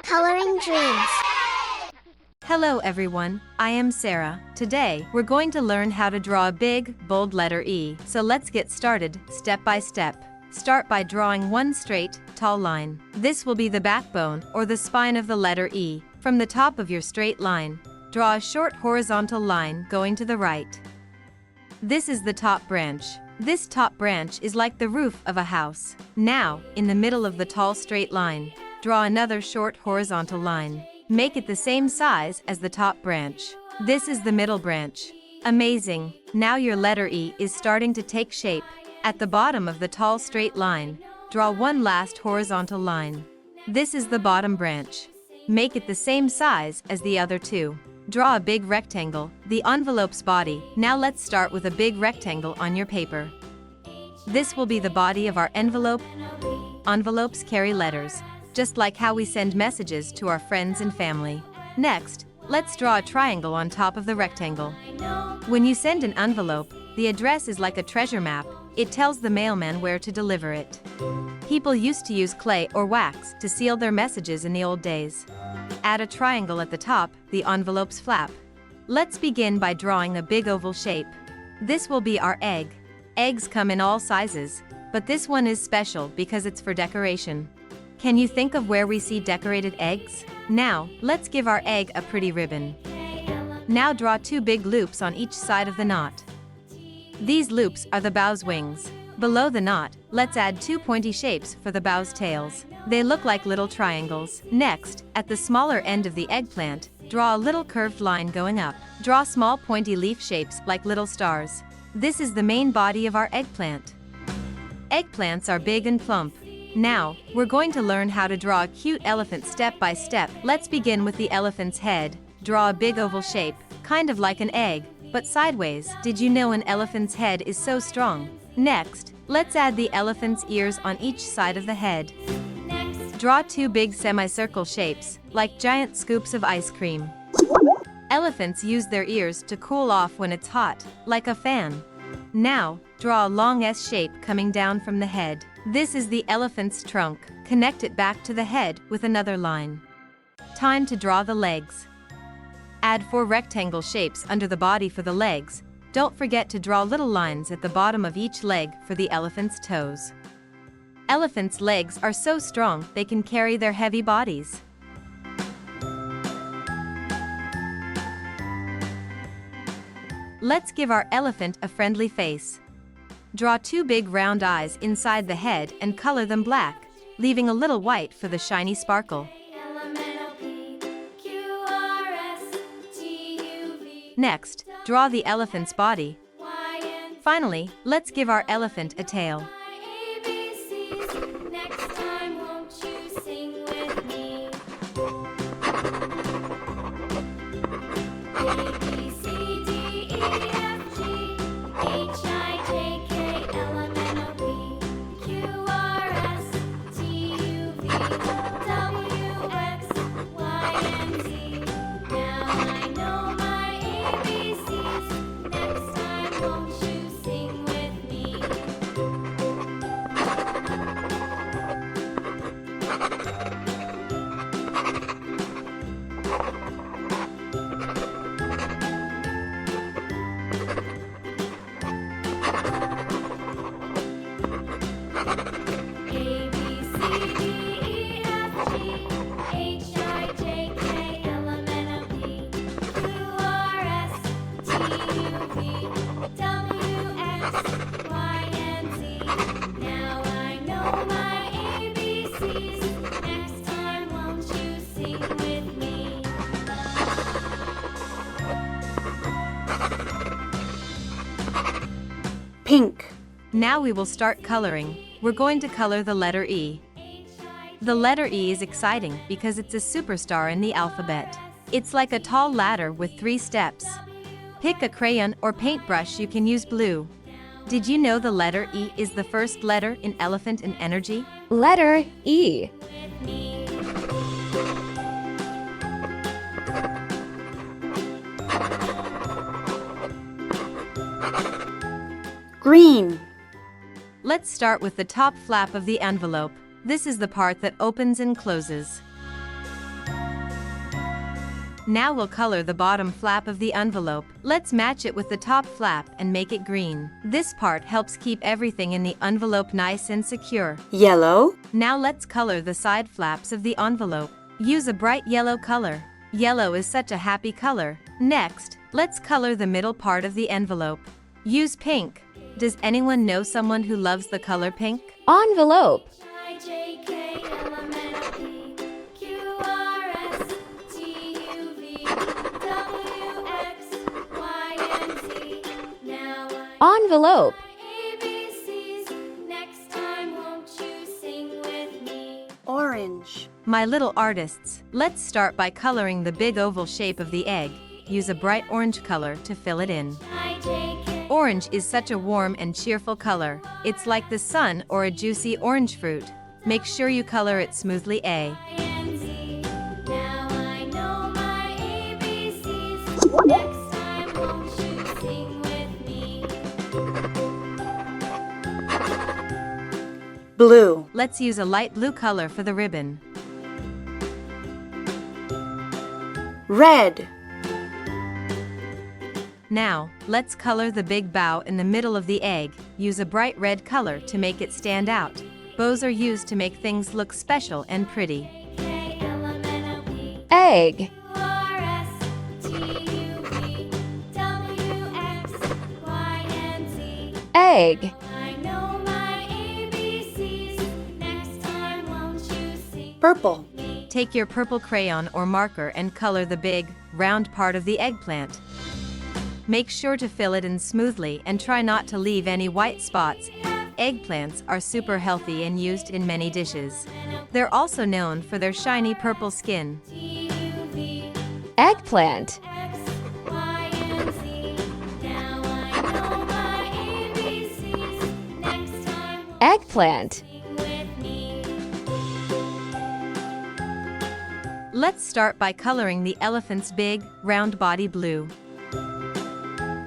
Coloring Dreams. Hello everyone, I am Sarah. Today, we're going to learn how to draw a big, bold letter E. So let's get started, step by step. Start by drawing one straight, tall line. This will be the backbone or the spine of the letter E. From the top of your straight line, draw a short horizontal line going to the right. This is the top branch. This top branch is like the roof of a house. Now, in the middle of the tall straight line, draw another short horizontal line. Make it the same size as the top branch. This is the middle branch. Amazing! Now your letter E is starting to take shape. At the bottom of the tall straight line, draw one last horizontal line. This is the bottom branch. Make it the same size as the other two. Draw a big rectangle, the envelope's body. Now let's start with a big rectangle on your paper. This will be the body of our envelope. Envelopes carry letters, just like how we send messages to our friends and family. Next, let's draw a triangle on top of the rectangle. When you send an envelope, the address is like a treasure map. It tells the mailman where to deliver it. People used to use clay or wax to seal their messages in the old days. Add a triangle at the top, the envelope's flap. Let's begin by drawing a big oval shape. This will be our egg. Eggs come in all sizes, but this one is special because it's for decoration. Can you think of where we see decorated eggs? Now, let's give our egg a pretty ribbon. Now draw two big loops on each side of the knot. These loops are the bow's wings. Below the knot, let's add two pointy shapes for the bow's tails. They look like little triangles. Next, at the smaller end of the eggplant, draw a little curved line going up. Draw small pointy leaf shapes like little stars. This is the main body of our eggplant. Eggplants are big and plump. Now, we're going to learn how to draw a cute elephant step by step. Let's begin with the elephant's head. Draw a big oval shape, kind of like an egg, but sideways. Did you know an elephant's head is so strong? Next, let's add the elephant's ears on each side of the head. Draw two big semicircle shapes, like giant scoops of ice cream. Elephants use their ears to cool off when it's hot, like a fan. Now, draw a long S shape coming down from the head. This is the elephant's trunk. Connect it back to the head with another line. Time to draw the legs. Add four rectangle shapes under the body for the legs. Don't forget to draw little lines at the bottom of each leg for the elephant's toes. Elephants' legs are so strong they can carry their heavy bodies. Let's give our elephant a friendly face. Draw two big round eyes inside the head and color them black, leaving a little white for the shiny sparkle. Next, draw the elephant's body. Finally, let's give our elephant a tail. Pink. Now we will start coloring. We're going to color the letter E. The letter E is exciting because it's a superstar in the alphabet. It's like a tall ladder with 3 steps. Pick a crayon or paintbrush. You can use blue. Did you know the letter E is the first letter in elephant in energy? Letter E. Green. Let's start with the top flap of the envelope. This is the part that opens and closes. Now we'll color the bottom flap of the envelope. Let's match it with the top flap and make it green. This part helps keep everything in the envelope nice and secure. Yellow. Now let's color the side flaps of the envelope. Use a bright yellow color. Yellow is such a happy color. Next, let's color the middle part of the envelope. Use pink. Does anyone know someone who loves the color pink? Envelope. Envelope. Orange. My little artists, let's start by coloring the big oval shape of the egg. Use a bright orange color to fill it in. Orange is such a warm and cheerful color. It's like the sun or a juicy orange fruit. Make sure you color it smoothly. A. Blue. Let's use a light blue color for the ribbon. Red. Now, let's color the big bow in the middle of the egg. Use a bright red color to make it stand out. Bows are used to make things look special and pretty. Egg. Egg. Purple. Take your purple crayon or marker and color the big, round part of the eggplant. Make sure to fill it in smoothly and try not to leave any white spots. Eggplants are super healthy and used in many dishes. They're also known for their shiny purple skin. Eggplant. Eggplant. Let's start by coloring the elephant's big, round body blue.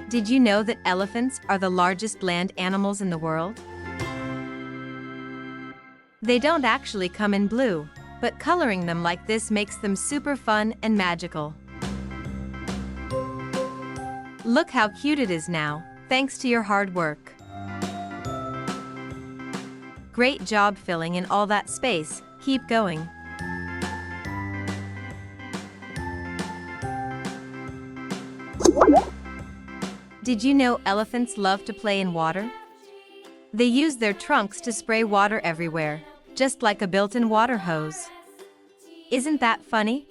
Did you know that elephants are the largest land animals in the world? They don't actually come in blue, but coloring them like this makes them super fun and magical. Look how cute it is now, thanks to your hard work. Great job filling in all that space. Keep going. Did you know elephants love to play in water? They use their trunks to spray water everywhere, just like a built-in water hose. Isn't that funny?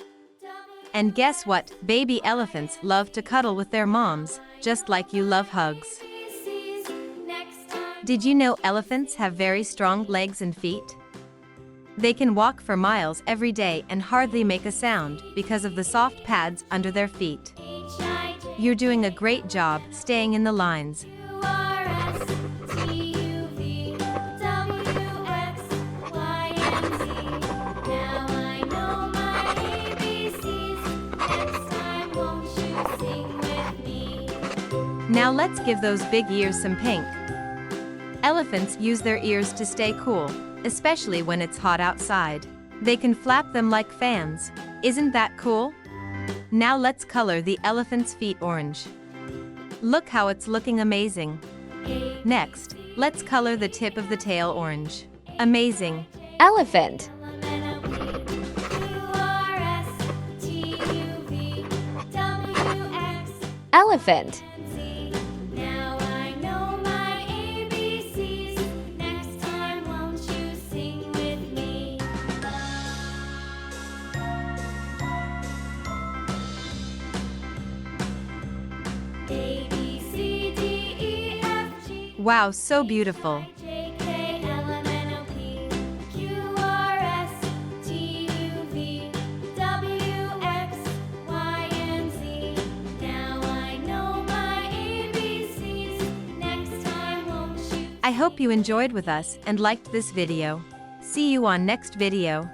And guess what? Baby elephants love to cuddle with their moms, just like you love hugs. Did you know elephants have very strong legs and feet? They can walk for miles every day and hardly make a sound because of the soft pads under their feet. You're doing a great job staying in the lines. Now let's give those big ears some pink. Elephants use their ears to stay cool, especially when it's hot outside. They can flap them like fans. Isn't that cool? Now let's color the elephant's feet orange. Look how it's looking amazing. Next, let's color the tip of the tail orange. Amazing. Elephant. Elephant. Wow, so beautiful. I hope you enjoyed with us and liked this video. See you on next video.